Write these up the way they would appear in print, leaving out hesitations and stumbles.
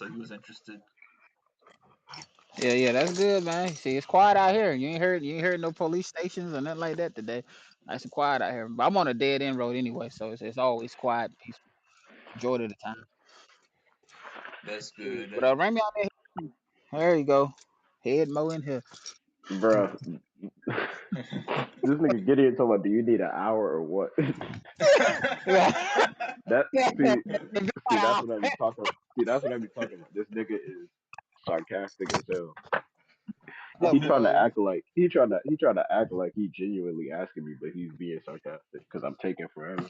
so he was interested. Yeah, that's good, man. See, it's quiet out here. You ain't heard no police stations or nothing like that today. Nice and quiet out here. But I'm on a dead end road anyway, so it's always quiet, peaceful, majority of the time. That's good. But ring me on there. There you go. Head mo in here. Bruh, this nigga get here talking about, do you need an hour or what? Yeah. That Yeah. see If you see got that's out- what I be talking. See that's what I be talking about. This nigga is sarcastic as hell. Look, He trying to act like he genuinely asking me, but he's being sarcastic because I'm taking forever.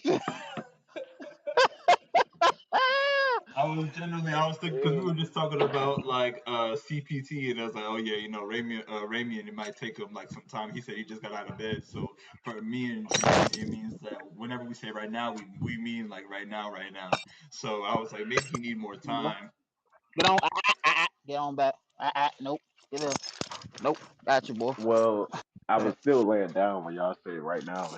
I was thinking because we were just talking about like CPT, and I was like, oh yeah, Ramian, it might take him like some time. He said he just got out of bed, so for me and June, it means that whenever we say right now, we mean like right now, right now. So I was like, maybe he need more time. get on. Get on back. Nope. Get up. Nope. Got you, boy. Well, I was still laying down when y'all say right now,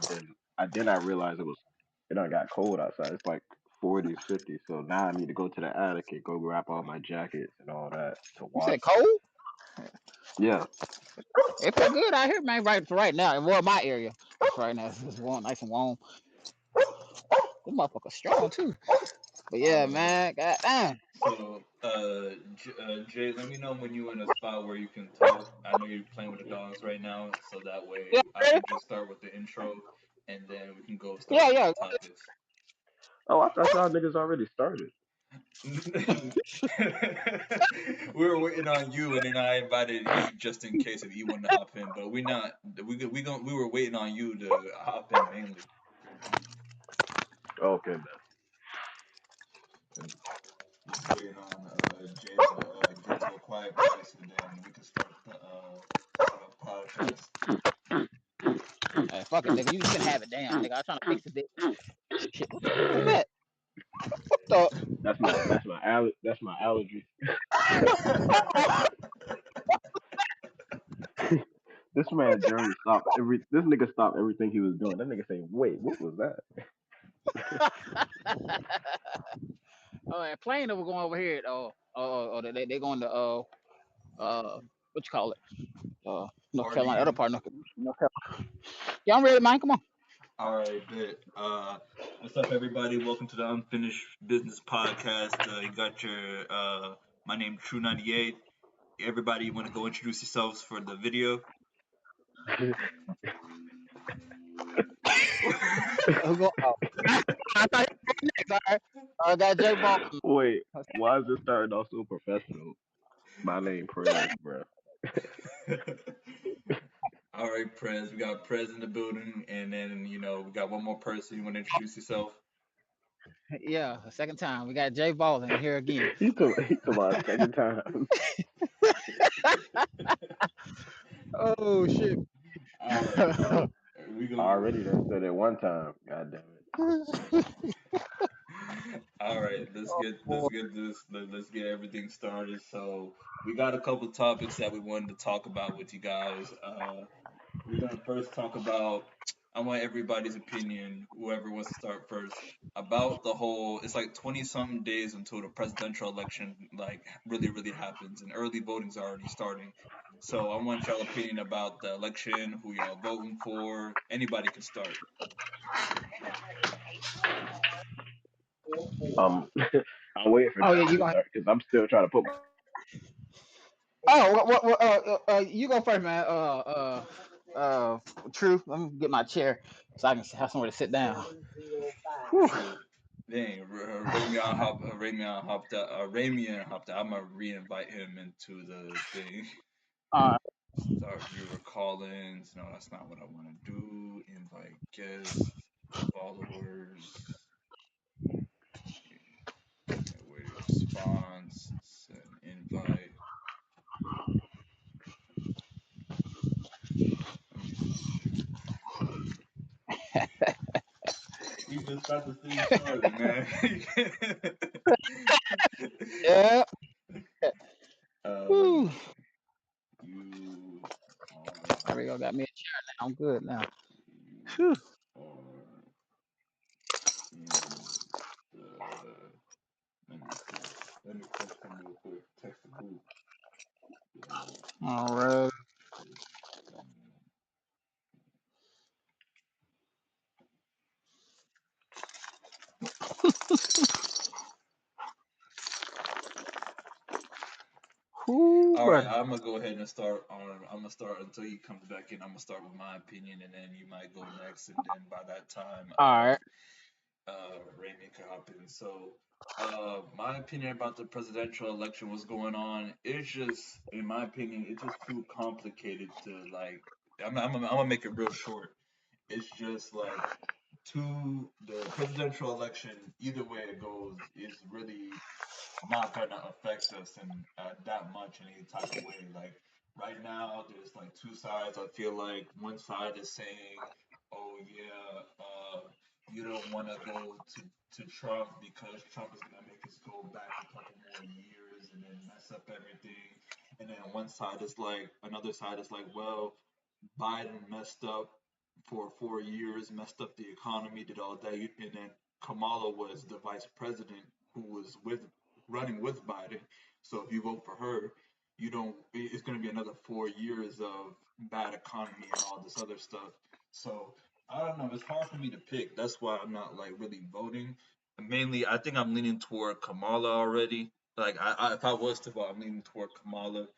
and then I realized it done got cold outside. It's like 40, 50. So now I need to go to the attic and go grab all my jackets and all that to You wash. said cold? Yeah. It feel good out here, man. Right now, well, my area. Right now, it's warm, nice and warm. This motherfucker strong too. But yeah, Um, man. God damn. so Jay, let me know when you're in a spot where you can talk. I know you're playing with the dogs right now, so that Yeah, way I ready? can just start with the intro, and then we can go start Yeah, with the yeah. topics. Oh, I thought y'all niggas already started. We were waiting on you, and then I invited E just in case if E wanted to hop in. But we not we were waiting on you to hop in mainly. Okay, man. Just waiting on Jay to get to a quiet place, and then we can start the podcast. Hey, fuck it, nigga. You can have it. Damn, nigga. I was trying to fix the bitch. Shit, what the fuck was that? What That's my allergy. This man Jerry stopped this nigga stopped everything he was doing. That nigga saying, wait, what was that? the? Oh, and plane that we're going over here. They going to what you call it? North Carolina, other Partying. part of North Carolina. Yeah, I'm ready, man. Come on. All right, bet. What's up, everybody? Welcome to the Unfinished Business Podcast. You got your my name True98. Everybody, you want to go introduce yourselves for the video? Who go? Oh, I thought you were next. All right. I got J Ball. Wait, why is this starting off so professional? My name Prez, bro. All right, Prez. We got Prez in the building, and then we got one more person. You want to introduce yourself? Yeah, a second time. We got J Ball in here again. He took my second time. Oh shit. All right, we I gonna. already done said it one time. God damn it. All right, let's get everything started. So we got a couple topics that we wanted to talk about with you guys. We're gonna first talk about. I want everybody's opinion, whoever wants to start first, about the whole. It's like 20 something days until the presidential election, like really happens, and early voting's already starting. So I want y'all opinion about the election, who y'all voting for. Anybody can start. I'm waiting for Oh yeah, John you to gonna. start because I'm still trying to put. Oh, you go first, man. True. Let me get my chair so I can have somewhere to sit down. Whew. True. Dang, Ramian hopped out. I'm gonna re-invite him into the thing. Uh, Start viewer call-ins. No, that's not what I want to do. Invite guests, followers, wait response, send invite. Let me see. He just got the thing started, man. yeah. Let me Whew. see. You are There we go. Got me a chair now. I'm good now. you Whew. are in the. Let me see. Let me text him real quick. All right. Whoo, All right, buddy. I'm gonna go ahead and start on. I'm gonna start until he comes back in. I'm gonna start with my opinion, and then you might go next, and then by that time, All right. Raymond can hop in. So, my opinion about the presidential election, what's going on, it's just, in my opinion, it's just too complicated to like. I'm gonna make it real short. It's just like the presidential election, either way it goes, is really not gonna affect us in that much in any type of way. Like right now, there's like two sides. I feel like one side is saying, "Oh yeah, you don't want to go to Trump because Trump is gonna make us go back a couple more years and then mess up everything." And then one side is like, another side is like, "Well, Biden messed up for 4 years, messed up the economy, did all that, and then Kamala was the vice president who was with running with Biden. So if you vote for her, you don't. It's going to be another 4 years of bad economy and all this other stuff. So I don't know. It's hard for me to pick. That's why I'm not like really voting. Mainly, I think I'm leaning toward Kamala already. Like, if I was to vote, I'm leaning toward Kamala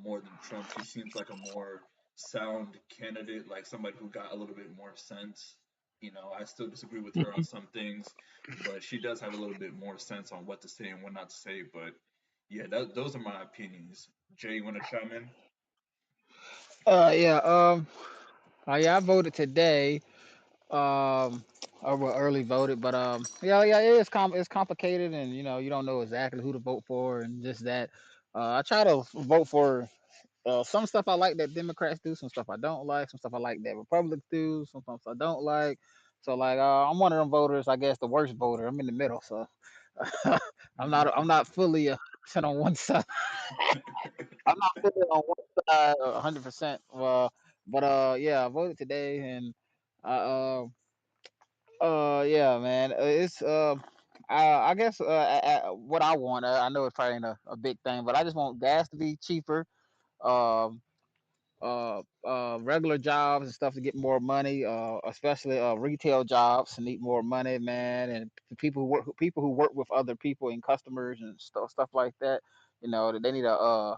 more than Trump. She seems like a more sound candidate, like somebody who got a little bit more sense. You know, I still disagree with her on some things, but she does have a little bit more sense on what to say and what not to say. But yeah, those are my opinions. Jay, you want to chime in? Yeah. Yeah. I voted today. I well, early voted, but yeah. It is it's complicated, and you don't know exactly who to vote for, and just that. I try to vote for some stuff I like that Democrats do, some stuff I don't like, some stuff I like that Republicans do, some stuff I don't like. So like, I'm one of them voters, I guess the worst voter. I'm in the middle, so I'm not fully 100% on one side. I'm not fully on one side 100%. But yeah, I voted today, and I yeah, man, it's I guess what I want. I know it's probably ain't a big thing, but I just want gas to be cheaper. Um, Regular jobs and stuff to get more money, especially retail jobs to need more money, man, and people who work with other people and customers and stuff like that. That they need a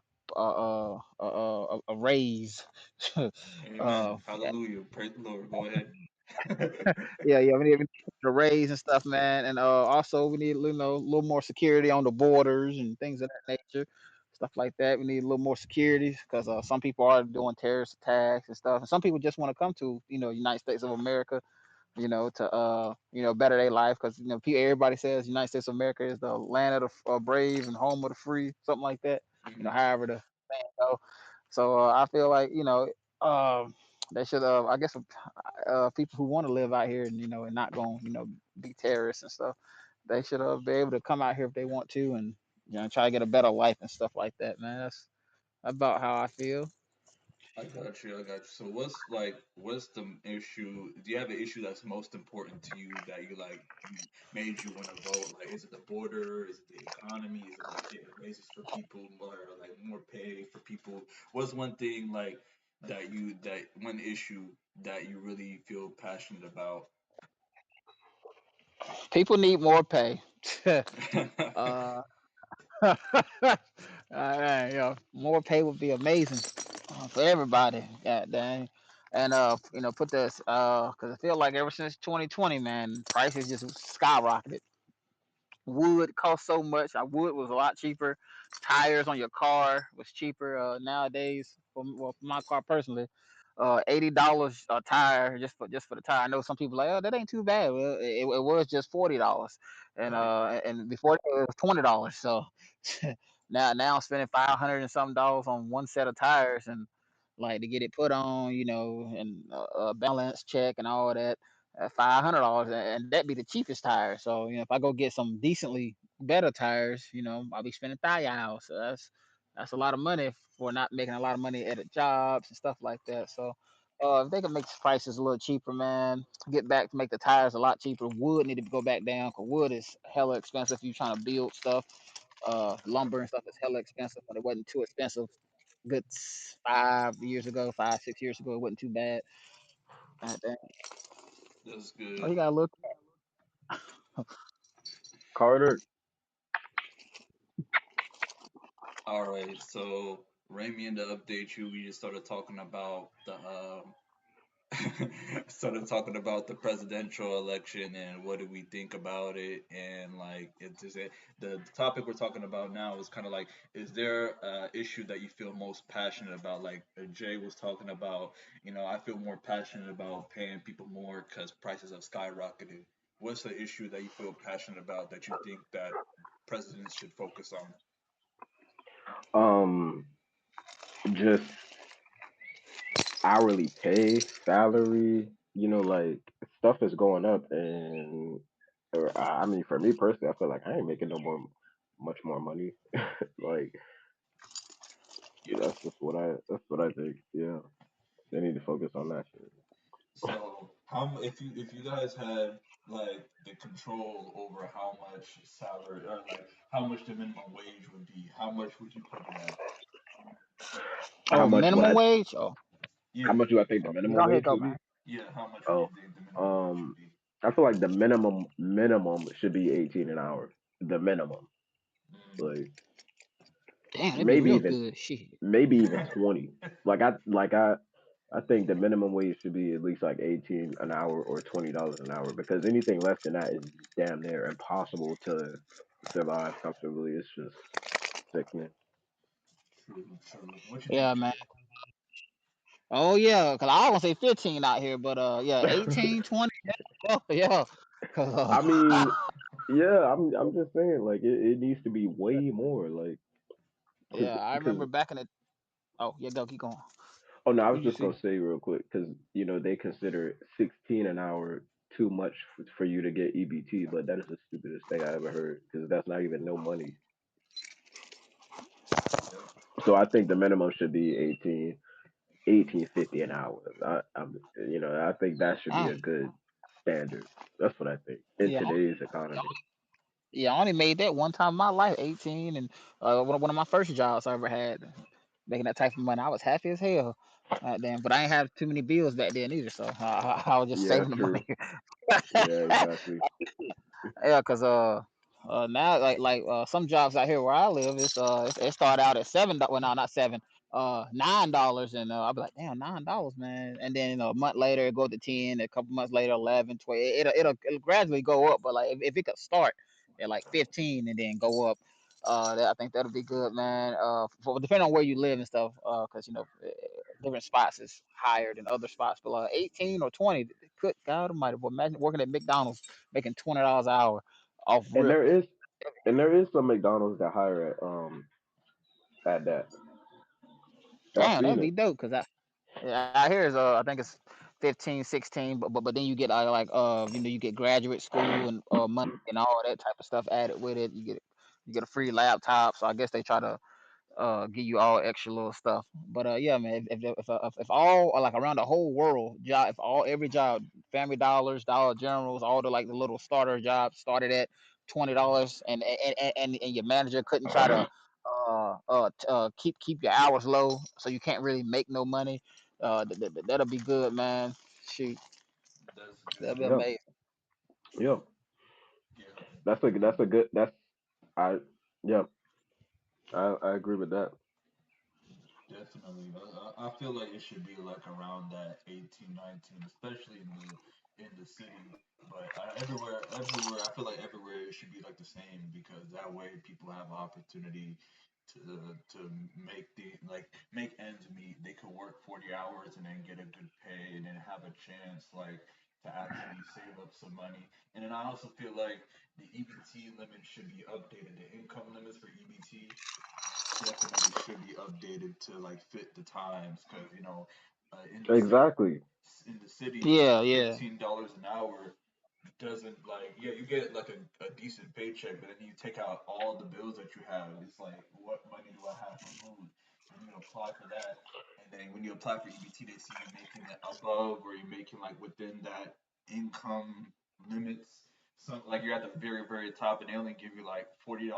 raise. Amen. uh, Hallelujah. Praise the Lord. Go ahead. yeah, we need a raise and stuff, man. And also we need a little more security on the borders and things of that nature, stuff like that. We need a little more security because some people are doing terrorist attacks and stuff, and some people just want to come to United States of America, to better their life because everybody says United States of America is the land of the brave and home of the free, something like that. Hmm. However the saying go. So I feel like they should I guess people who want to live out here and and not going be terrorists and stuff, they should be able to come out here if they want to and try to get a better life and stuff like that, man. That's about how I feel. I got you. I got you. So what's the issue? Do you have an issue that's most important to you that you like made you want to vote? Like, is it the border? Is it the economy? Is it like getting raises for people or like more pay for people? What's one thing like that one issue that you really feel passionate about? People need more pay. uh more pay would be amazing for everybody. God dang. And put this because I feel like ever since 2020, man, prices just skyrocketed. Wood cost so much. Wood was a lot cheaper. Tires on your car was cheaper nowadays. For my car personally, $80 a tire just for the tire. I know some people like, oh, that ain't too bad. Well, it was just $40, Right. and before that it was $20. So now I'm spending $500 and some on one set of tires, and like to get it put on, and balance check and all that. $500, and that be the cheapest tire. So if I go get some decently better tires, I'll be spending $30. So that's a lot of money for not making a lot of money at jobs and stuff like that. So if they can make the prices a little cheaper, man, get back to make the tires a lot cheaper. Wood need to go back down because wood is hella expensive if you're trying to build stuff. Lumber and stuff is hella expensive, but it wasn't too expensive good 5 years ago, 5 6 years ago. It wasn't too bad. Damn. That's Oh, good. you gotta look. Carter, All right, so Ramian, to update you, we just started talking about the started talking about the presidential election and what do we think about it, and like it's just the topic we're talking about now is kind of like, is there a issue that you feel most passionate about? Like Jay was talking about, I feel more passionate about paying people more because prices have skyrocketed. What's the issue that you feel passionate about that you think that presidents should focus on? um, just hourly pay, salary, like stuff is going up, and I mean, for me personally, I feel like I ain't making no more, much more money. Like Yeah. that's what I think. Yeah, they need to focus on that shit. So if you guys had like the control over how much salary, or like how much the minimum wage would be, how much would you put it at? How Oh, much would minimum I? wage. Oh, How Yeah, much do I think the you minimum go ahead, wage go, should man. be? yeah. How much would you Oh, think the minimum wage should um, be? I feel like the minimum should be 18 an hour. The minimum, Mm. like Damn, that'd be maybe real even good. Shit. maybe even 20. I think the minimum wage should be at least like 18 an hour or $20 an hour, because anything less than that is damn near impossible to survive comfortably. It's just sickening. True, true. What you think, Yeah, man. Jay? Oh yeah, cause I was gonna say 15 out here, but yeah, 18, 20. Yeah, yeah. Cause I mean, yeah, I'm just saying, like it needs to be way more, like yeah, I because remember back in the. Oh yeah, go keep going. oh no, I What was you just see? gonna say real quick, because they consider 16 an hour too much for you to get EBT, but that is the stupidest thing I ever heard, because that's not even no money. Yep. So I think the minimum should be 18.50 an hour. I think that should be Ah, a good standard. That's what I think in yeah, today's economy. yeah. I only made that one time in my life, 18, and one of my first jobs I ever had, making that type of money. I was happy as hell. Damn, but I ain't have too many bills back then either, so I was just Yeah, saving the true. money. Yeah, exactly. Yeah, cause now some jobs out here where I live, it start out at well, no, not seven, $9, and I'll be like, damn, $9, man, and then a month later it go to 10, a couple months later 11, 12. It'll gradually go up, but like if it could start at like 15 and then go up, I think that'll be good, man. For depending on where you live and stuff, cause different spots is higher than other spots, but 18 or 20, good God Almighty, boy, imagine working at McDonald's making $20 an hour off And rip. there is some McDonald's that hire at that. I've Damn, seen that'd be it. dope. Cause I hear is I think it's 15, 16, but then you get you get graduate school and money and all that type of stuff added with it. You get a free laptop. So I guess they try to give you all extra little stuff. But yeah, man, if all like around the whole world job, if all every job, Family Dollars, Dollar Generals, all the like the little starter jobs started at $20, and your manager couldn't try to keep your hours low, so you can't really make no money. That'll be good, man. Shoot, That's that'll be good. Yeah, amazing. yeah. Yeah, That's a good. That's I yeah. I agree with that. definitely. I feel like it should be like around that 18, 19, especially in the city. But everywhere, I feel like everywhere it should be like the same, because that way people have an opportunity to make ends meet. They could work 40 hours and then get a good pay and then have a chance like to actually save up some money. And then I also feel like the EBT limit should be updated. The income limits for EBT definitely should be updated to like fit the times, because Exactly. in the city, Yeah, yeah. $15 an hour doesn't, like, yeah, you get like a decent paycheck, but then you take out all the bills that you have. It's like, what money do I have for food? And you apply for that, and then when you apply for EBT, they see you making it above, or you're making like within that income limits. Some, like, you're at the very very top, and they only give you like $40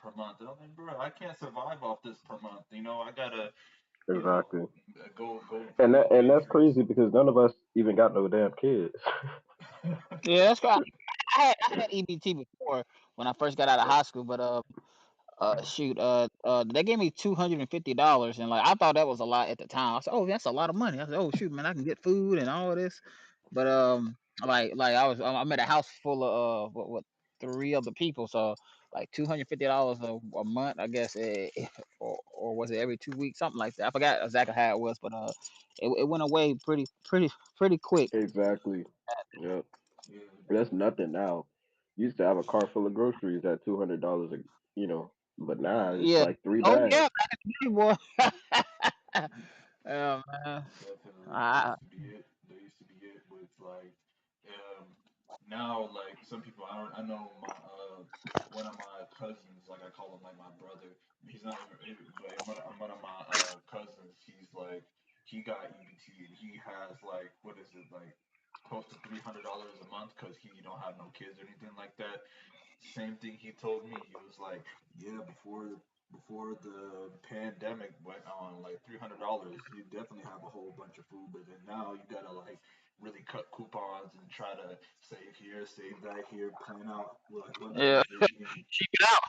per month. And I'm like, bro, I can't survive off this per month. I gotta. you know, Exactly. go And go that's Patriots. crazy because none of us even got no damn kids. Yeah, that's right. I had EBT before when I first got out of high school, but shoot, they gave me $250, and like I thought that was a lot at the time. I said, "Oh, that's a lot of money." I said, "Oh, shoot, man, I can get food and all this," but like I'm at a house full of what three other people, so like $250 a month, I guess, or was it every 2 weeks, something like that. I forgot exactly how it was, but it went away pretty quick. Exactly. Yep. Yeah, That's nothing now. Used to have a car full of groceries at $200 but now it's Yeah. like three Oh bags. yeah, back in the day, boy. Yeah, man. definitely. That I, used to be it. That used to be it with like, now like some people I know my one of my cousins, like I call him like my brother. He's not even, but one of my cousins, he's like he got EBT and he has like what is it like close to $300 a month because he don't have no kids or anything like that. Same thing he told me. He was like, yeah, before the pandemic went on, like $300, you definitely have a whole bunch of food. But then now you gotta like really cut coupons and try to save here, save that here, plan out like what yeah. meals you're eating. Cheap it out.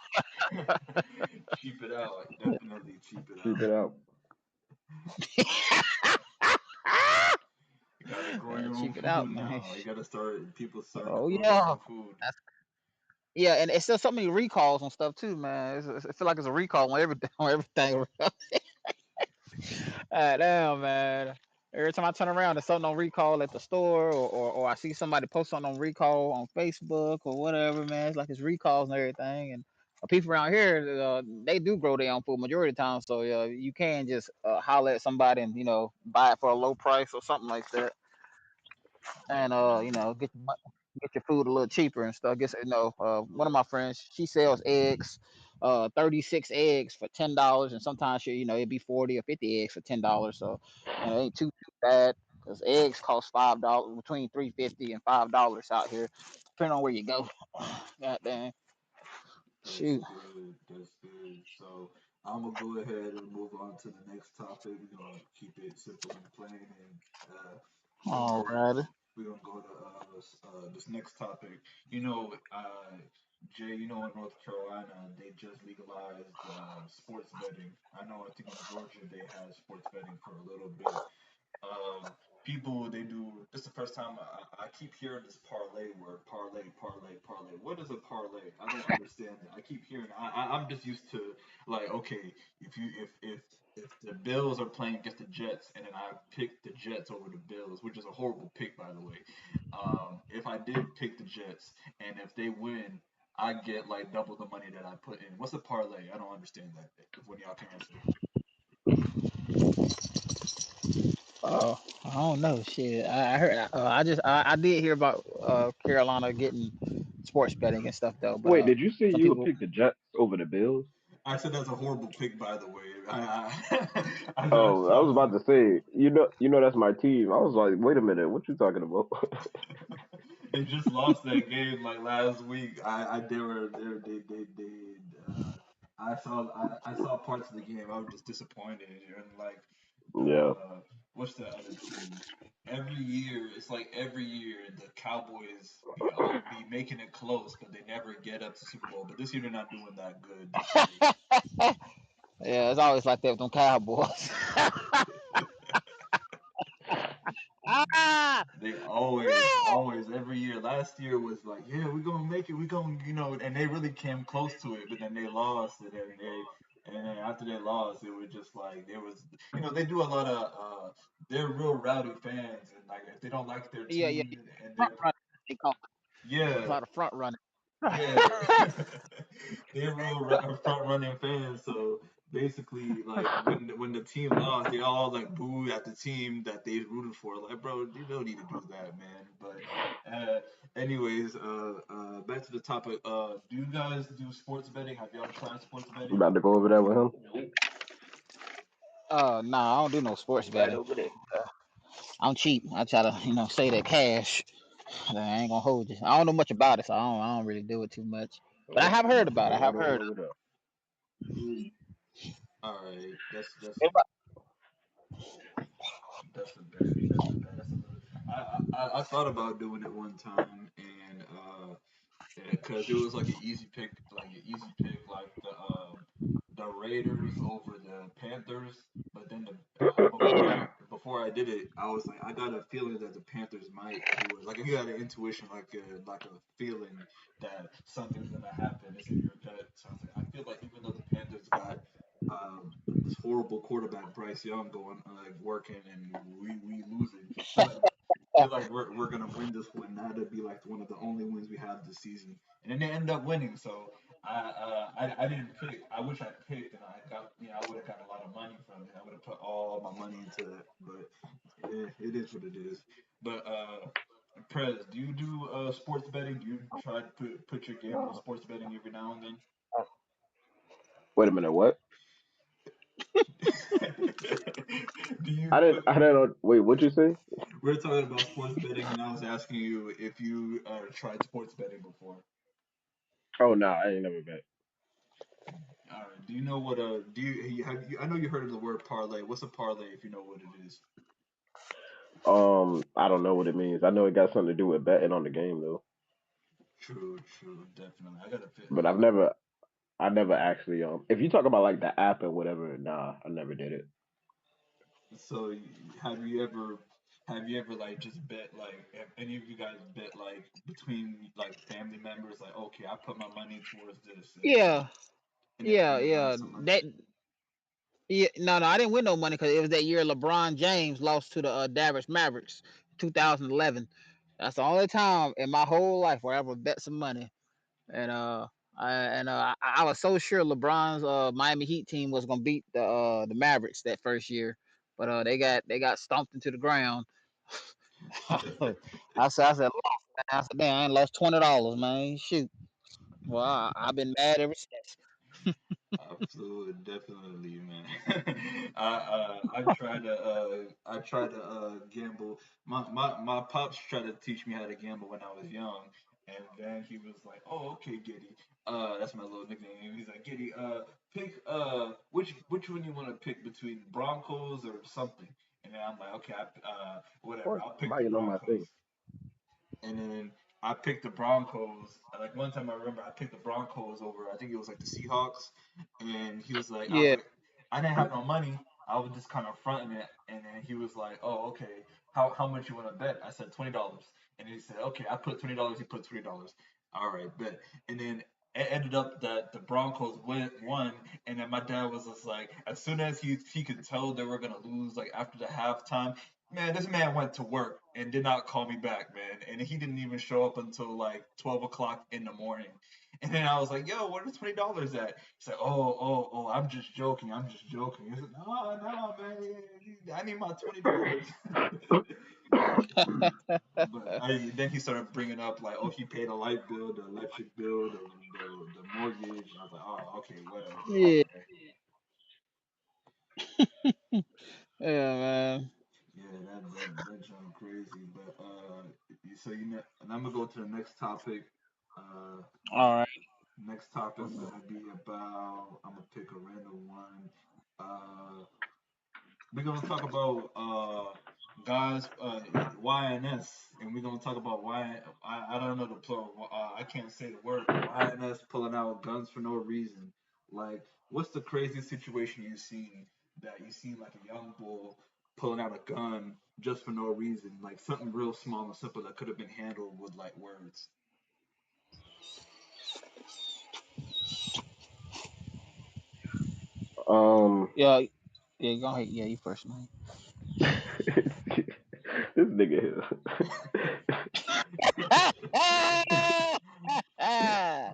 Cheap it out, definitely cheap it Cheap out. it out. You gotta grow Yeah, your own cheap it out, food man. now. You gotta start people starting to Oh grow their yeah. own food. That's yeah, and it's still so many recalls on stuff too, man. It feel like it's a recall on everything on everything. Damn, man. Every time I turn around, there's something on recall at the store, or I see somebody post something on recall on Facebook or whatever, man. It's like it's recalls and everything. And people around here, they do grow their own food majority of the time, so you can just holler at somebody and buy it for a low price or something like that, and Definitely. get your food a little cheaper and stuff. Guess one of my friends, she sells eggs, 36 eggs for $10, and sometimes it'd be 40 or 50 eggs for $10. So it ain't too bad because eggs cost $5, between 3.50 and $5 out here, depending on where you go. God damn, That's shoot. good. That's good. So I'm gonna go ahead and move on to the next topic. We're gonna keep it simple and plain, and we're gonna All go. righty. We're gonna go to this next topic. You know, Jay. You know, in North Carolina, they just legalized sports betting. I know. I think in Georgia they had sports betting for a little bit. um, People they do. This is the first time I keep hearing this parlay word. Parlay, parlay, parlay. What is a parlay? I don't understand it. I keep hearing. I'm just used to like, okay, if the Bills are playing against the Jets and then I pick the Jets over the Bills, which is a horrible pick by the way. If I did pick the Jets and if they win, I get like double the money that I put in. What's a parlay? I don't understand that. If one of y'all can answer. Oh, I don't know. Shit, I heard. I did hear about Carolina getting sports betting and stuff though, but Wait, did you say some you would people. pick the Jets over the Bills? I said that's a horrible pick, by the way. I Oh, I was saw about to say, that's my team. I was like, wait a minute, what you talking about? they just lost that game like last week. I they were they I saw parts of the game. I was just disappointed and like Yeah. what's the other team? Every year, it's like every year the Cowboys be making it close, but they never get up to Super Bowl. But this year they're not doing that good. This year. Yeah, it's always like that with them Cowboys. Ah, They always, every year. Last year was like, yeah, we're gonna make it. We're gonna, and they really came close to it, but then they lost, and then after they lost, it was just like there was, they do a lot of, they're real rowdy fans, and like if they don't like their yeah. team, and Front they're, running, they call it. It's a yeah, lot of front running. yeah, they're real front running fans. So basically, like when the team lost, they all like booed at the team that they rooted for. Like, bro, you don't need to do that, man. But uh, anyways, back to the topic. Do you guys do sports betting? Have y'all tried sports You betting? about to go over that with him? Nah, I don't do no sports Right betting. over there. I'm cheap. I try to, say that cash. I ain't gonna hold you. I don't know much about it, so I don't really do it too much. But I Oh, have I'm heard about to about it. I go have right on heard. over there. All right, that's What about, That's a bet. That's a bet. That's a little. I thought about doing it one time, and because it was like an easy pick, like the Raiders over the Panthers. But then before I did it, I was like, I got a feeling that the Panthers might do it. Like I got an intuition, like a feeling that something's gonna happen. It's in your gut. So I was like, I feel like even though the Panthers got this horrible quarterback Bryce Young going like working and we losing, feel like we're gonna win this one. That'd be like one of the only wins we have this season, and then they end up winning. So I didn't pick. I wish I picked, and I got I would have got a lot of money from it. I would have put all my money into that, but it is what it is. But Prez, do you do sports betting? Do you try to put your gamble on sports betting every now and Wait a minute, what? then? Do you put I didn't. Wait, what'd you say? We're talking about sports betting, and I was asking you if you tried sports betting before. Oh no, I ain't never bet. All right. Do you know what do you have you? I know you heard of the word parlay. What's a parlay if you know what it is? I don't know what it means. I know it got something to do with betting on the game though, True, true, definitely. I gotta fit. but I never actually. If you talk about like the app or whatever, nah, I never did it. So, have you ever like just bet like have any of you guys bet like between like family members like okay I put my money towards this Yeah, and then yeah, end up winning yeah. some money. That yeah, no, I didn't win no money because it was that year LeBron James lost to the Dallas Mavericks, 2011. That's the only time in my whole life where I ever bet some money. And I was so sure LeBron's Miami Heat team was gonna beat the Mavericks that first year, but they got stomped into the ground. I said, lost, man. I said, damn, I ain't lost $20, man. Shoot. Well, I've been mad ever since. Absolutely, definitely, man. I try to gamble. My pops tried to teach me how to gamble when I was young, and then he was like, "Oh, okay, Giddy. That's my little nickname." He's like, "Giddy, pick which one you want to pick between Broncos or something." And then I'm like, "Okay, Of whatever. course, I'll I'm pick the already know my Broncos." thing. And then I picked the Broncos. Like one time, I remember I picked the Broncos over. I think it was like the Seahawks, and he was like, I was Yeah. like, I didn't have no money. I was just kind of fronting it, and then he was like, "Oh, okay. How much you want to bet?" I said $20, and he said, "Okay." I put $20. He put $20. All right, bet. And then it ended up that the Broncos won, and then my dad was just like, as soon as he could tell they were gonna lose, like after the halftime, man, this man went to work and did not call me back, man. And he didn't even show up until like 12 o'clock in the morning. And then I was like, "Yo, where the $20 at?" He's like, "Oh, I'm just joking. I'm just joking." He's like, "No, no, man, I need my $20." But then he started bringing up like, "Oh, he paid a light bill, the electric bill, the mortgage." I was like, "Oh, okay, whatever, Yeah. okay." Yeah, man. Yeah, that sounds crazy. But so and I'm gonna go to the next topic. Uh, All right. next topic's gonna be about. I'm gonna pick a random one. Uh, we're gonna talk about guys YNS, and we're gonna talk about why I don't know the plural. I can't say the word, but YNS pulling out guns for no reason. Like, what's the craziest situation you've seen that you seen like a young bull pulling out a gun just for no reason, like something real small and simple that could have been handled with like words. Um, Yeah. Yeah. Go ahead. Yeah, you first, man. this nigga here.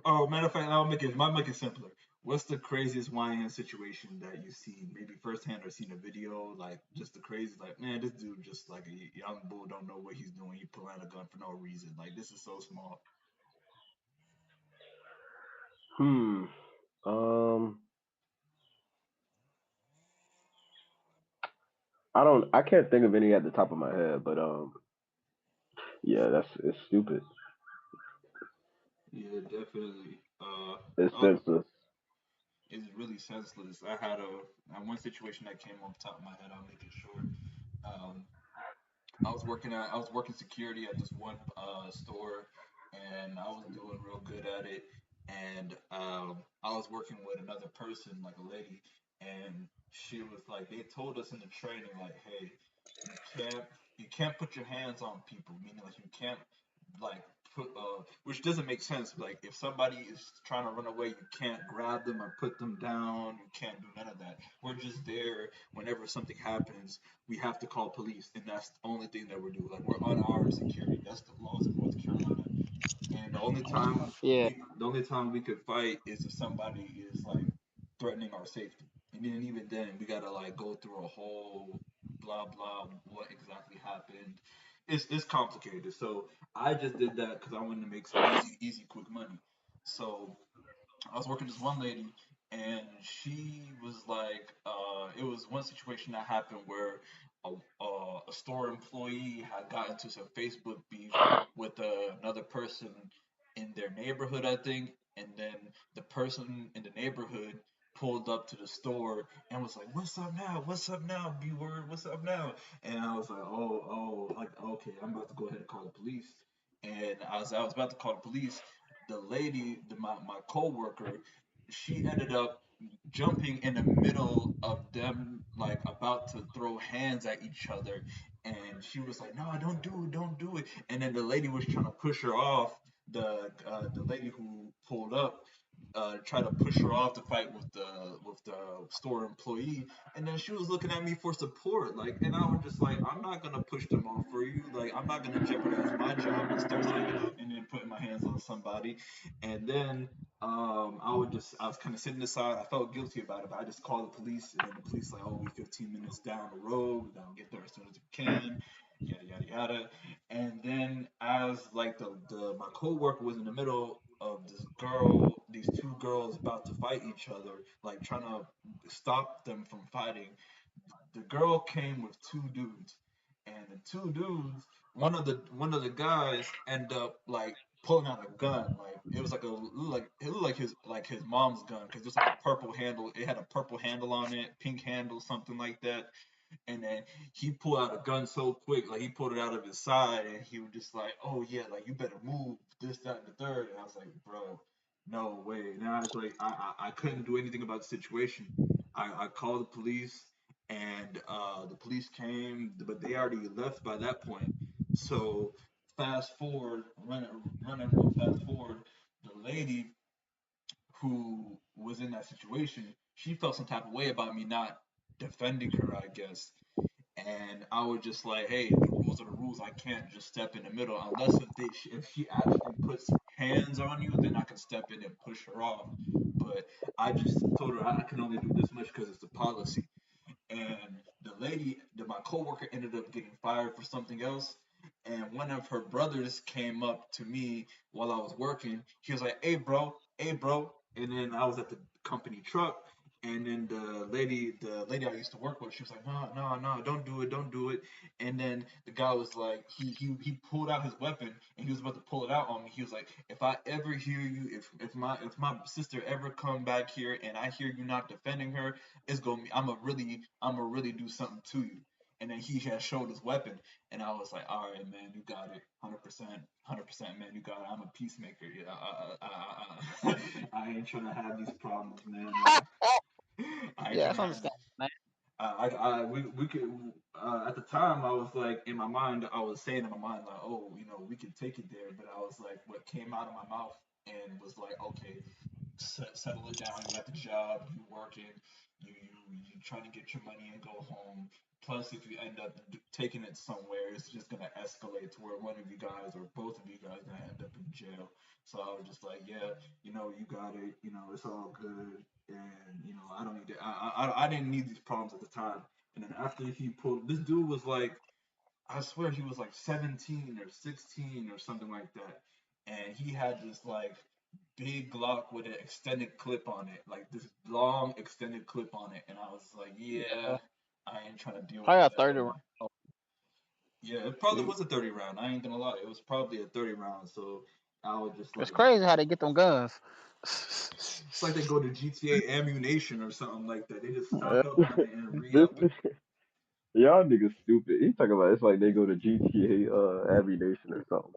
Oh, matter of fact, I'll make it simpler. What's the craziest YN situation that you've seen, maybe firsthand or seen a video, like just the crazy, like man, this dude just like a young bull don't know what he's doing. He pull out a gun for no reason. Like this is so small. Hmm. Um, I can't think of any at the top of my head, but yeah, it's stupid. Yeah, definitely. It's senseless. is really senseless. I had one situation that came off the top of my head. I'll make it short. Um, I was working security at this one store, and I was doing real good at it. And I was working with another person, like a lady, and she was like, they told us in the training, like, hey, you can't you can't put your hands on people, meaning like you can't like put which doesn't make sense. Like if somebody is trying to run away, you can't grab them or put them down. You can't do none of that. We're just there whenever something happens. We have to call police, and that's the only thing that we're doing. Like we're on our security. That's the laws of North Carolina. And Yeah. the only time we could fight is if somebody is like threatening our safety. And then even then we gotta like go through a whole blah blah what exactly happened. It's complicated. So I just did that because I wanted to make some easy quick money. So I was working with this one lady, and she was like, it was one situation that happened where a store employee had got into some Facebook beef with another person in their neighborhood, I think, and then the person in the neighborhood pulled up to the store and was like, "What's up now? What's up now? B word, what's up now?" And I was like, like okay, I'm about to go ahead and call the police." And I was about to call the police, the lady, my coworker, she ended up jumping in the middle of them, like about to throw hands at each other, and she was like, "No, don't do it, don't do it." And then the lady was trying to push her off. The lady who pulled up tried to push her off to fight with the store employee, and then she was looking at me for support, like, and I was just like, I'm not gonna push them off for you, like, I'm not gonna jeopardize my job and start standing up and then putting my hands on somebody. And then I was kind of sitting aside. I felt guilty about it, but I just called the police, and then the police like, "Oh, we 15 minutes down the road. We gotta get there as soon as we can." Yada yada yada. And then as like the my coworker was in the middle of these two girls about to fight each other, like trying to stop them from fighting. The girl came with two dudes, and the two dudes, one of the guys ended up like pulling out a gun. Like it was like it looked like his mom's gun because there's like a purple handle. It had a purple handle on it, pink handle, something like that. And then he pulled out a gun so quick, like he pulled it out of his side, and he was just like, "Oh yeah, like you better move this, that, and the third." And I was like, "Bro, no way." And I was like, I couldn't do anything about the situation. I called the police, and the police came, but they already left by that point. So fast forward, running real fast forward, the lady who was in that situation, she felt some type of way about me not defending her, I guess. And I was just like, hey, the rules are the rules. I can't just step in the middle unless if she actually puts hands on you, then I can step in and push her off. But I just told her I can only do this much because it's the policy. And my coworker ended up getting fired for something else. And one of her brothers came up to me while I was working. He was like, hey bro," and then I was at the company truck. And then the lady I used to work with, she was like, "No, no, no, don't do it, don't do it." And then the guy was like, he pulled out his weapon and he was about to pull it out on me. He was like, "If I ever hear you, if my sister ever come back here and I hear you not defending her, it's gonna be I'm gonna really do something to you." And then he had showed his weapon, and I was like, "All right, man, you got it, 100%, 100%, man, you got it. I'm a peacemaker. Yeah, I ain't trying to have these problems, man. I ain't Yeah, trying that's to have. understandable, man. We could. At the time, I was like in my mind, I was saying in my mind like, oh, we could take it there. But I was like, what came out of my mouth and was like, okay, settle it down. You got the job, you working, you trying to get your money and go home. Plus, if you end up taking it somewhere, it's just gonna escalate to where one of you guys or both of you guys gonna end up in jail. So I was just like, yeah, you got it. It's all good, and I don't need to. I didn't need these problems at the time. And then after he pulled, this dude was like, I swear he was like 17 or 16 or something like that. And he had this like big Glock with an extended clip on it, like this long extended clip on it. And I was like, yeah, Yeah, I ain't trying to deal with probably a that 30 right round. now. Yeah, it probably was a 30 round. I ain't gonna lie. It was probably a 30 round. So I was just It's like, crazy how they get them guns. it's like they go to GTA ammunition or something like that. They just Uh, stock up on it and re this up it. y'all niggas stupid. He talking about it's like they go to GTA Abbey Nation or something.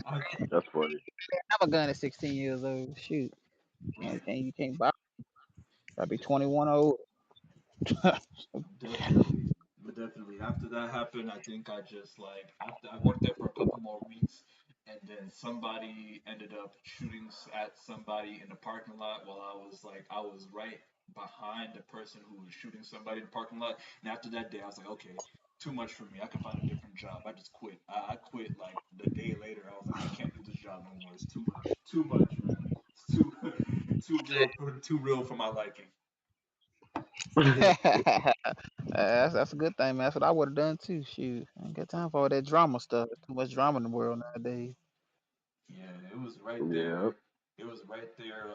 I, That's funny. have a gun at 16 years old. Shoot, you can't buy. Gotta be 21 old. Definitely, definitely. After that happened, I think I just like after I worked there for a couple more weeks, and then somebody ended up shooting at somebody in the parking lot while I was right behind the person who was shooting somebody in the parking lot. And after that day, I was like, okay, too much for me. I can find a different job. I just quit. I quit like the day later. I was like, I can't do this job no more. It's too much, man. It's too too real for my liking. That's a good thing, man. That's what I would have done too. Shoot, I ain't got time for all that drama stuff. There's too much drama in the world nowadays. Yeah, it was right Yeah. there. It was right there.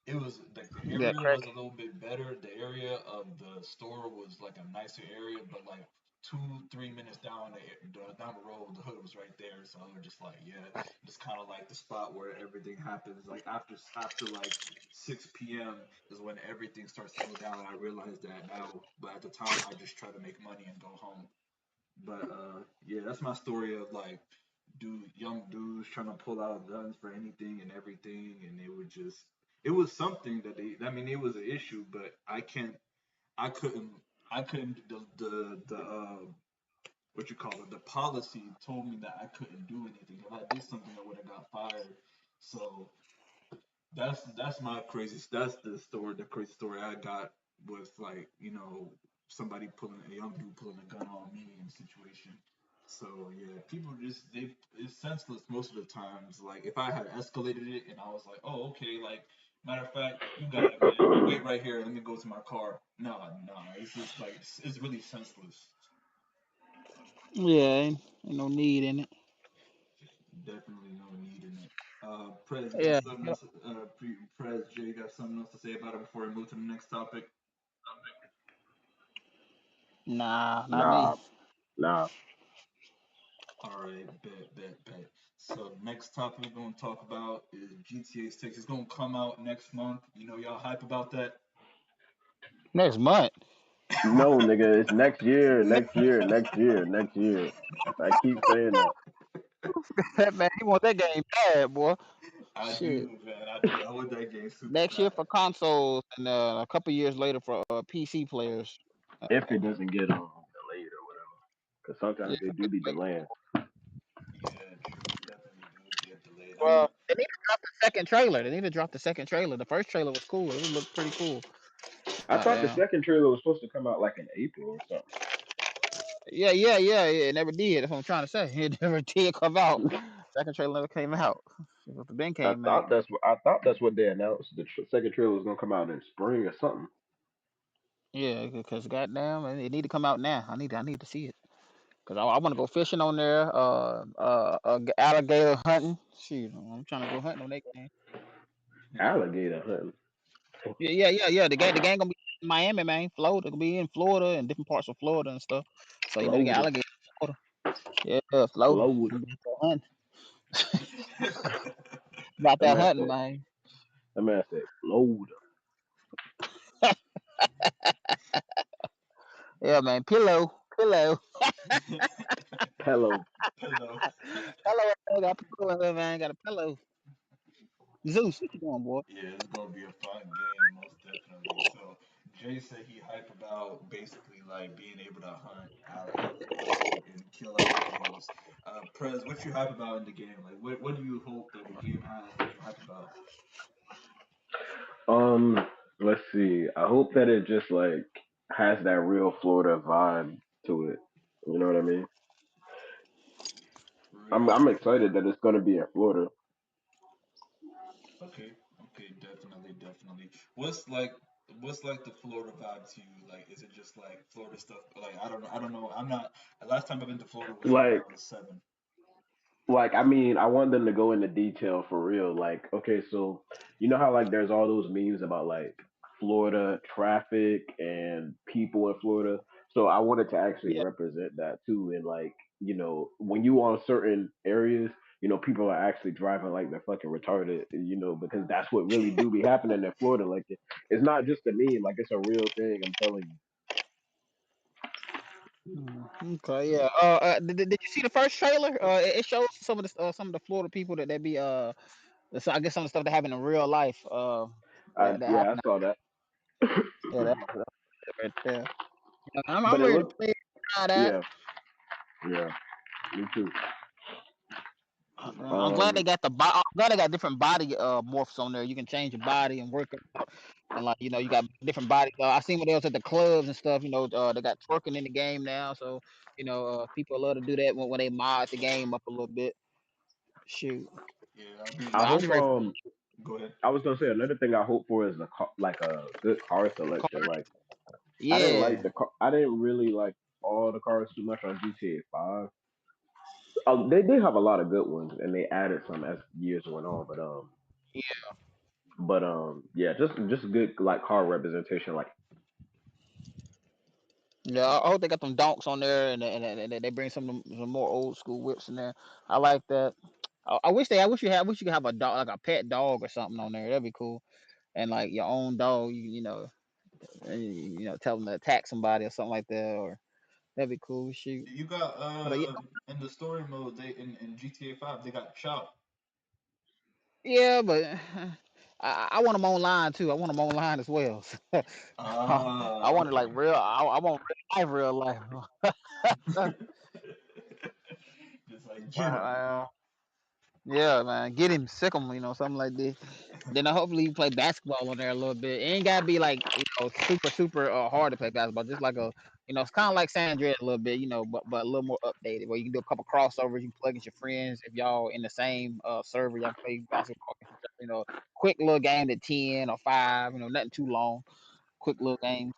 It was like the Yeah, area crack. was a little bit better. The area of the store was like a nicer area, but like 2, 3 minutes down the road, the hood was right there. So I was just like, yeah, it's kind of like the spot where everything happens. Like after like 6 p.m. is when everything starts to go down. I realized that now, but at the time, I just try to make money and go home. But yeah, that's my story of like young dudes trying to pull out guns for anything and everything, and it was something that they I mean it was an issue, but I couldn't I couldn't the what you call it the policy told me that I couldn't do anything. If I did something, I would have got fired. So that's the crazy story I got with like somebody pulling a young dude pulling a gun on me in a situation. So yeah, people just they it's senseless most of the times. Like if I had escalated it and I was like, oh okay, like matter of fact, you got it, man. You wait right here. Let me go to my car. No, it's just like it's really senseless. Yeah, ain't no need in it. Definitely no need in it. Prez, you got Yeah, something else? Prez, Jay, you got something else to say about it before we move to the next topic? nah, not me. Nah, nah. All right, bet. So next topic we're gonna talk about is GTA 6. It's gonna come out next month. Y'all hype about that? Next month. No, nigga, it's next year, next year, next year, next year. I keep saying that. Man, you want that game bad, boy. I Shit. do, man. I do. I want that game super Next year bad. for consoles and a couple years later for PC players. If it doesn't get delayed or whatever, because Yeah. sometimes they do be delaying. Yeah, true. Definitely do get delayed. I Well, know. they need to drop the second trailer. They need to drop the second trailer. The first trailer was cool. It looked pretty cool. I thought the Damn. second trailer was supposed to come out like in April or Yeah. It never did. That's what I'm trying to say. It never did come out. something. Second trailer never came out. It was the Ben I came out. thought that's what they announced. The second trailer was gonna come out in spring or something. Yeah, because goddamn, it need to come out now. I need to see it. Cause I want to go fishing on there. Alligator hunting. Shoot, I'm trying to go hunting on that game. Alligator hunting, Yeah. The game gonna be in Miami, man. Florida, gonna be in Florida and different parts of Florida and stuff. So you got Florida, alligators in Florida. Yeah, Florida. Florida. I'm about that hunting. About That that man hunting, said. man. That man said Florida. Yeah, man. Pillow. Hello. Pillow. Hello, I got a pillow in here, man. Got a pillow. Zeus, what you doing, boy? Yeah, it's gonna be a fun game, most definitely. So Jay said he hype about basically like being able to hunt and kill alligators. Prez, what you hype about in the game? Like, what do you hope that the game has that you hype about? Um, let's see. I hope that it just like has that real Florida vibe to it. You know what I mean? I'm Real excited that Florida. it's gonna be in Florida. Okay, okay, definitely. What's like the Florida vibe to you? Like, is it just like Florida stuff? Like, I don't know. I'm not. The last time I've been to Florida was when I Like was 7. I mean, I want them to go into detail for real. Like, okay, so you know how like there's all those memes about like Florida traffic and people in Florida. So I wanted to actually Yeah, represent that too. And like, when you on certain areas, people are actually driving like they're fucking retarded, because that's what really do be happening in Florida. Like it's not just a meme, like it's a real thing. I'm telling Okay, yeah. Did you see the first trailer? It shows some of the Florida people that they be so I guess some of the stuff that happened in real life. you. That Yeah, I happened. saw that. Yeah, that's it right there. Yeah, I'm But it ready to looked, play it, try that. yeah, yeah, me too. I'm glad they Um, got I'm glad they got different body morphs on there. You can change your body and work out, and like you got different body. I seen when they was at the clubs and stuff. They got twerking in the game now, so people love to do that when they mod the game up a little bit. Shoot, Yeah, I mean, I but I'm hope. ready for go ahead. I was gonna say another thing I hope for is like a good car the car. selection. Like I didn't like Yeah, the car. I didn't really like all the cars too much on GTA 5. They did have a lot of good ones, and they added some as years went on. Yeah, just good like car representation. Like yeah. I hope they got them donks on there, and they bring some more old school whips in there. I like that. I wish you could have a dog, like a pet dog or something on there. That'd be cool. And like your own dog, tell them to attack somebody or something like that, or that'd be cool. Shoot, You got but yeah, in the story mode they in GTA 5 they got Chow. yeah, but I want them online too. I want them online as well. So, I want it like Okay. real. I want real life. Just like get him. Uh, Yeah, man, get him, sick him, something like this. Then hopefully you play basketball on there a little bit. It ain't gotta be like super hard to play basketball. Just like it's kind of like San Andreas a little bit, but a little more updated. Where you can do a couple crossovers, you can plug in your friends if y'all in the same server, y'all can play basketball against each other. Quick little game to 10 or 5. Nothing too long. Quick little games.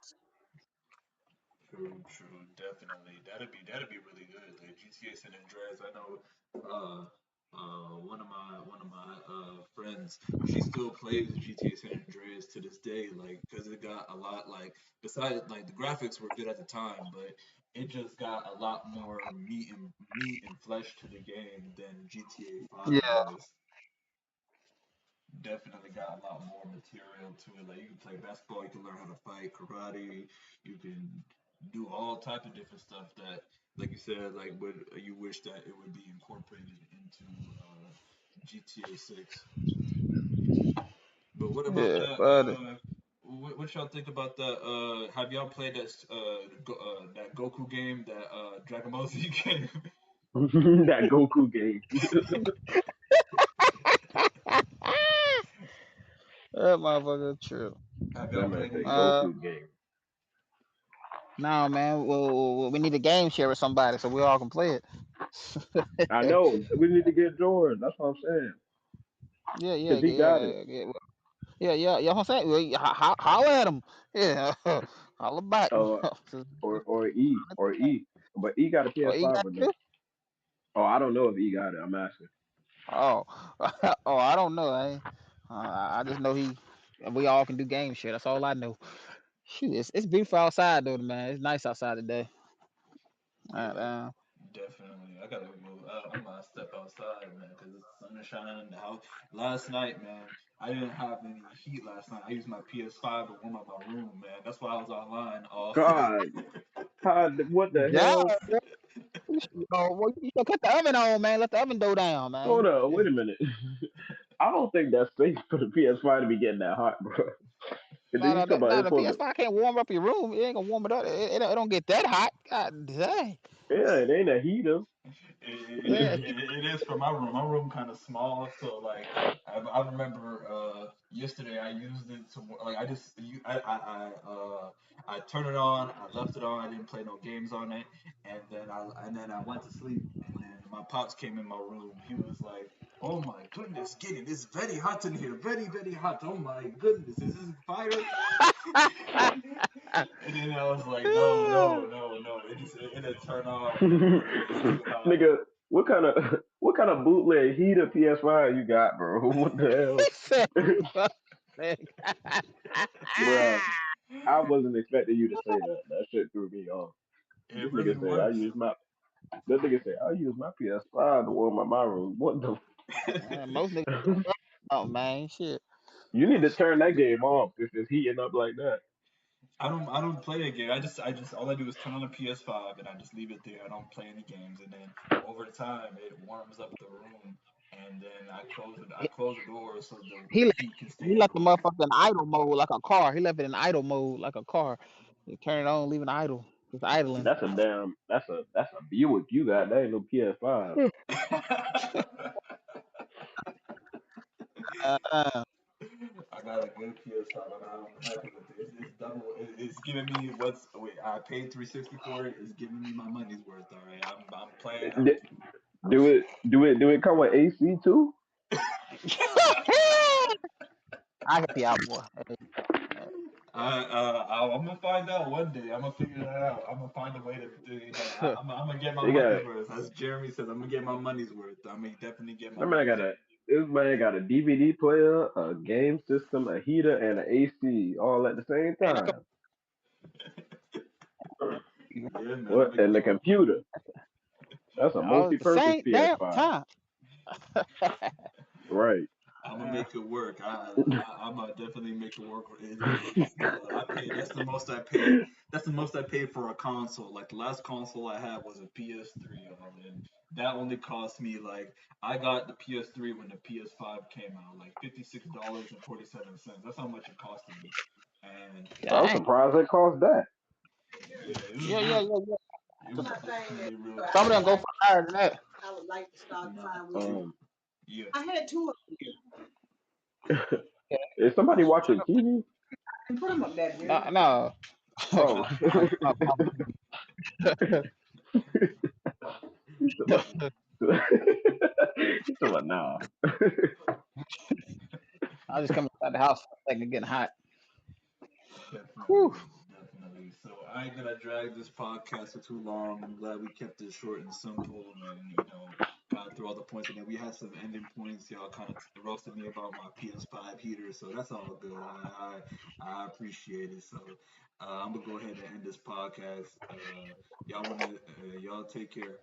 True, true, definitely. That'd be really good. Like GTA San Andreas, I know. One of my friends, she still plays GTA San Andreas to this day. Like, cause it got a lot like besides like the graphics were good at the time, but it just got a lot more meat and flesh to the game than GTA 5 Yeah, does. Definitely got a lot more material to it. Like you can play basketball, you can learn how to fight, karate, you can do all type of different stuff that, like you said, like would you wish that it would be incorporated into GTA 6. But what about yeah, that? buddy. What y'all think about that? Have y'all played that Goku game, that Dragon Ball Z game? that Goku game. That motherfucker true. Have That y'all man played said any of that? Uh, Goku game. no, man. We need a game share with somebody so we all can play I it. know. We need to get Jordan. That's what I'm saying. Yeah, yeah, Cause he yeah, got it. yeah, yeah. Yeah, what I'm saying. Well, holler at him. Yeah, holler back. Uh, or E. But E got a What you PS5 got or to no? do? Oh, I don't know if E got it. I'm asking. Oh, oh, I don't know. I just know we all can do game share. That's all I know. Shoot, it's beautiful outside though, man. It's nice outside today. Yeah, Uh, definitely. I gotta go. I'm gonna step outside, man, because the sun is shining in the house. Last night, man, I didn't have any heat last night. I used my PS5 to warm up my room, man. That's why I was online all. God, what the yeah, hell? you should cut the oven on, man. Let the oven go down, Hold man. up, wait a minute. I don't think that's safe for the PS5 to be getting that hot, bro. And then No, you no, talk about no, it's the supposed to. PS5 can't warm up your room. It ain't gonna warm it up. It don't get that hot. God dang. Yeah, it ain't a heater. Yeah, It is for my room. My room kind of small, so like I remember yesterday I used it to like I just I turned it on, I left it on, I didn't play no games on it, and then I went to sleep, and then my pops came in my room. He was like, "Oh my goodness, Gideon, it's very hot in here, very very hot. Oh my goodness, is this fire?" And then I was like, "No, no, no, no. It'll turn off when it's too hot." Nigga, what kind of bootleg heater PS5 you got, bro? What the he said, hell? "Fuck, man." Bruh, I wasn't expecting you to say that. That shit threw me off. It This really nigga said I works. use my. That nigga say, I use my PS5 to warm up my room. What the? Most niggas out, man. Shit. You need to turn that game off if it's heating up like that. I don't play a game. I just all I do is turn on the PS5 and I just leave it there. I don't play any games, and then over time it warms up the room, and then I He, close the door so the he the left heat can stay he in the left the room. motherfucker in idle mode like a car. He left it in idle mode like a car. You turn it on, leave it idle. Just idling. That's a Buick you got. That ain't no PS5. Uh, I got a good PS5. I'm happy with it. It's double. It's giving me what's. Wait, I paid 360 for it. It's giving me my money's worth. All right, I'm playing. D- do it come with AC too? I help you out, boy. I'm gonna find out one day. I'm gonna figure that out. I'm gonna find a way to do. I'm gonna get my They got money's worth. As Jeremy says, I'm gonna get my money's worth. I'm gonna definitely get my that man money's got a this man got a DVD player, a game system, a heater, and an AC all at the same Ain't no time. worth. Yeah, man. What? And the computer. That's a all at the multi-purpose same damn PS5. time. Right. I'm gonna Uh, make it work. I'm gonna definitely make it work. It's still I paid. That's the most I paid. That's the most I paid for a console. Like the last console I had was a PS3, and that only cost me like I got the PS3 when the PS5 came out, like $56.47. That's how much it costed me, and I'm dang. surprised it cost that. yeah, it was Yeah, yeah, real. yeah, yeah. It Some was definitely real some of them go pricey. for higher than that. Nah, it, Um, yeah. Yeah. is somebody watching TV? No, no. Oh, he's talking about, he's talking about nah. I just come inside the house for a second, getting hot. Whew. Definitely, definitely. So I ain't gonna drag this podcast for too long. I'm glad we kept it short and simple, and got through all the points. And then we had some ending points. Y'all kind of roasted me about my PS5 heater, so that's all good. I appreciate it. So I'm gonna go ahead and end this podcast. Y'all take care.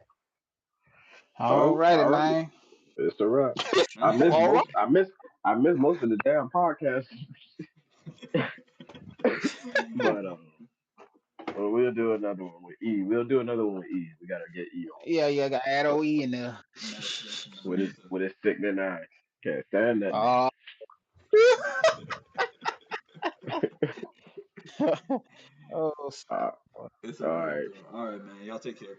All Oh, righty, all right. man. It's a wrap. I Hey, missed All right. most. I missed most of the damn podcast, but we'll do another one with E. We'll do another one with E. We gotta get E on Yeah, yeah, got add OE in there. most with definitely. his So with his sickening eyes. Can't stand that nigga. Uh, oh, Uh, snap. all it's all good right. though. All right, man. Y'all take care.